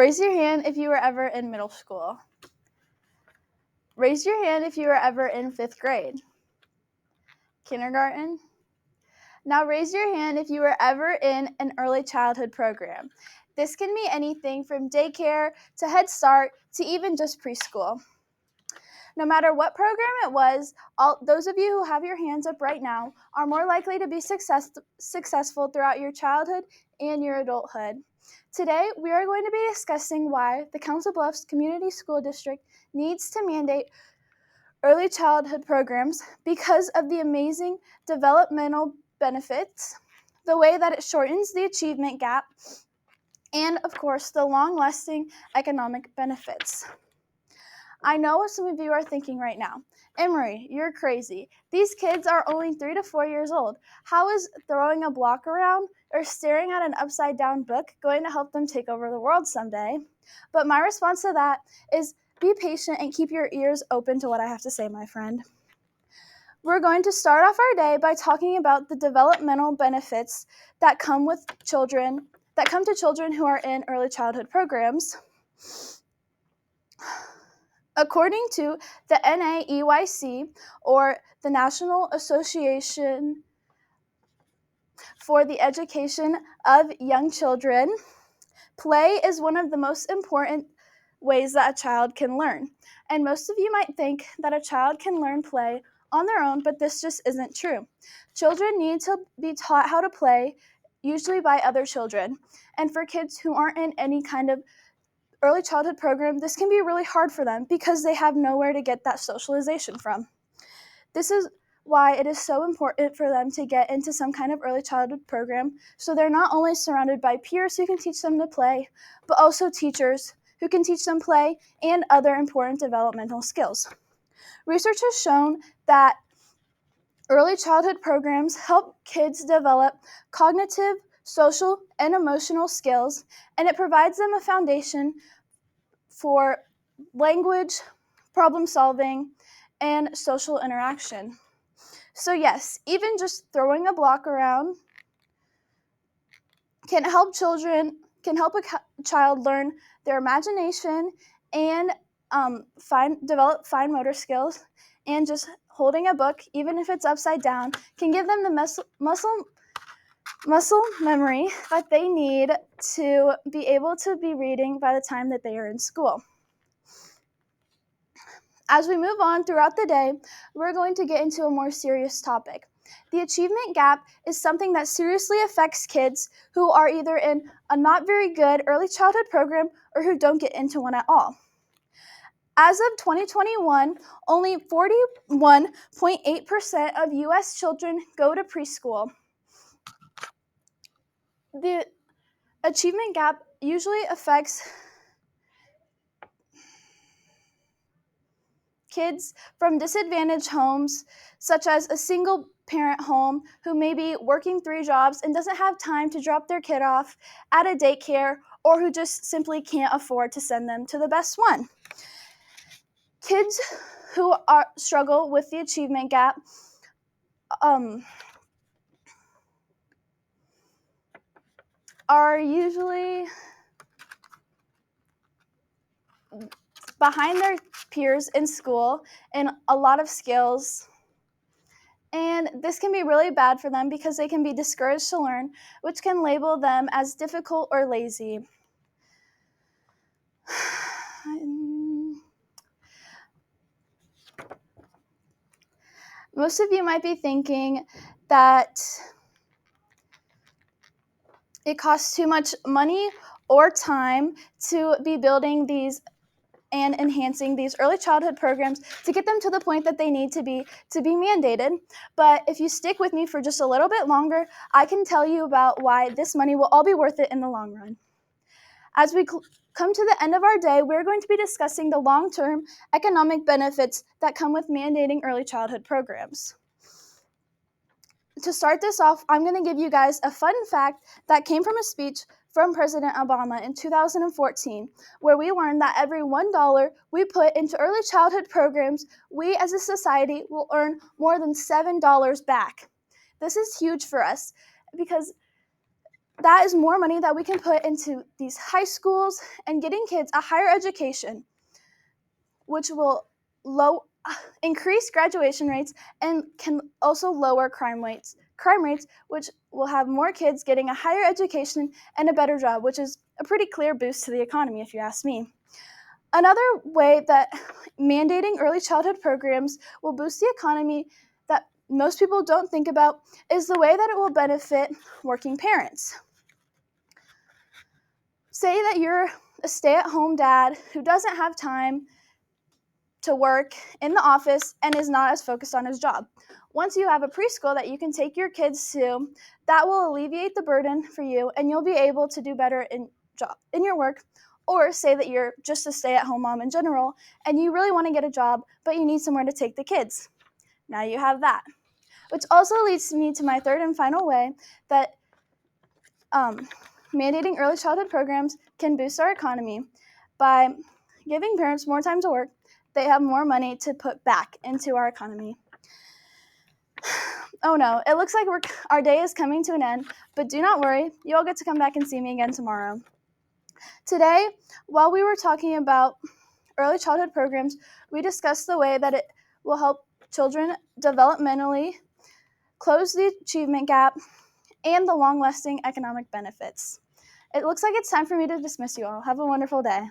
Raise your hand if you were ever in middle school. Raise your hand if you were ever in 5th grade. Kindergarten. Now raise your hand if you were ever in an early childhood program. This can be anything from daycare to Head Start to even just preschool. No matter what program it was, those of you who have your hands up right now are more likely to be successful throughout your childhood and your adulthood. Today, we are going to be discussing why the Council Bluffs Community School District needs to mandate early childhood programs because of the amazing developmental benefits, the way that it shortens the achievement gap, and of course, the long-lasting economic benefits. I know what some of you are thinking right now. Emmarie, you're crazy. These kids are only 3 to 4 years old. How is throwing a block around or staring at an upside-down book going to help them take over the world someday? But my response to that is be patient and keep your ears open to what I have to say, my friend. We're going to start off our day by talking about the developmental benefits that come to children who are in early childhood programs. According to the NAEYC, or the National Association for the Education of Young Children, play is one of the most important ways that a child can learn. And most of you might think that a child can learn play on their own, but this just isn't true. Children need to be taught how to play, usually by other children. And for kids who aren't in any kind of early childhood program, this can be really hard for them because they have nowhere to get that socialization from. This is why it is so important for them to get into some kind of early childhood program so they're not only surrounded by peers who can teach them to play, but also teachers who can teach them play and other important developmental skills. Research has shown that early childhood programs help kids develop cognitive, social, and emotional skills, and it provides them a foundation for language, problem solving, and social interaction. So yes, even just throwing a block around can help a child learn their imagination and develop fine motor skills, and just holding a book, even if it's upside down, can give them the muscle memory that they need to be able to be reading by the time that they are in school. As we move on throughout the day, we're going to get into a more serious topic. The achievement gap is something that seriously affects kids who are either in a not very good early childhood program or who don't get into one at all. As of 2021, only 41.8% of U.S. children go to preschool. The achievement gap usually affects kids from disadvantaged homes, such as a single-parent home who may be working 3 jobs and doesn't have time to drop their kid off at a daycare, or who just simply can't afford to send them to the best one. Kids who struggle with the achievement gap are usually behind their peers in school in a lot of skills. And this can be really bad for them because they can be discouraged to learn, which can label them as difficult or lazy. Most of you might be thinking that it costs too much money or time to be building these and enhancing these early childhood programs to get them to the point that they need to be mandated. But if you stick with me for just a little bit longer, I can tell you about why this money will all be worth it in the long run. As we come to the end of our day, we're going to be discussing the long-term economic benefits that come with mandating early childhood programs. To start this off, I'm going to give you guys a fun fact that came from a speech from President Obama in 2014, where we learned that every $1 we put into early childhood programs, we as a society will earn more than $7 back. This is huge for us because that is more money that we can put into these high schools and getting kids a higher education, which will increase graduation rates and can also lower crime rates, which will have more kids getting a higher education and a better job, which is a pretty clear boost to the economy, if you ask me. Another way that mandating early childhood programs will boost the economy that most people don't think about is the way that it will benefit working parents. Say that you're a stay-at-home dad who doesn't have time to work in the office and is not as focused on his job. Once you have a preschool that you can take your kids to, that will alleviate the burden for you and you'll be able to do better in your work. Or say that you're just a stay-at-home mom in general and you really want to get a job, but you need somewhere to take the kids. Now you have that. Which also leads me to my third and final way that mandating early childhood programs can boost our economy. By giving parents more time to work, they have more money to put back into our economy. Oh no, it looks like our day is coming to an end, but do not worry, you all get to come back and see me again tomorrow. Today, while we were talking about early childhood programs, we discussed the way that it will help children developmentally, close the achievement gap, and the long-lasting economic benefits. It looks like it's time for me to dismiss you all. Have a wonderful day.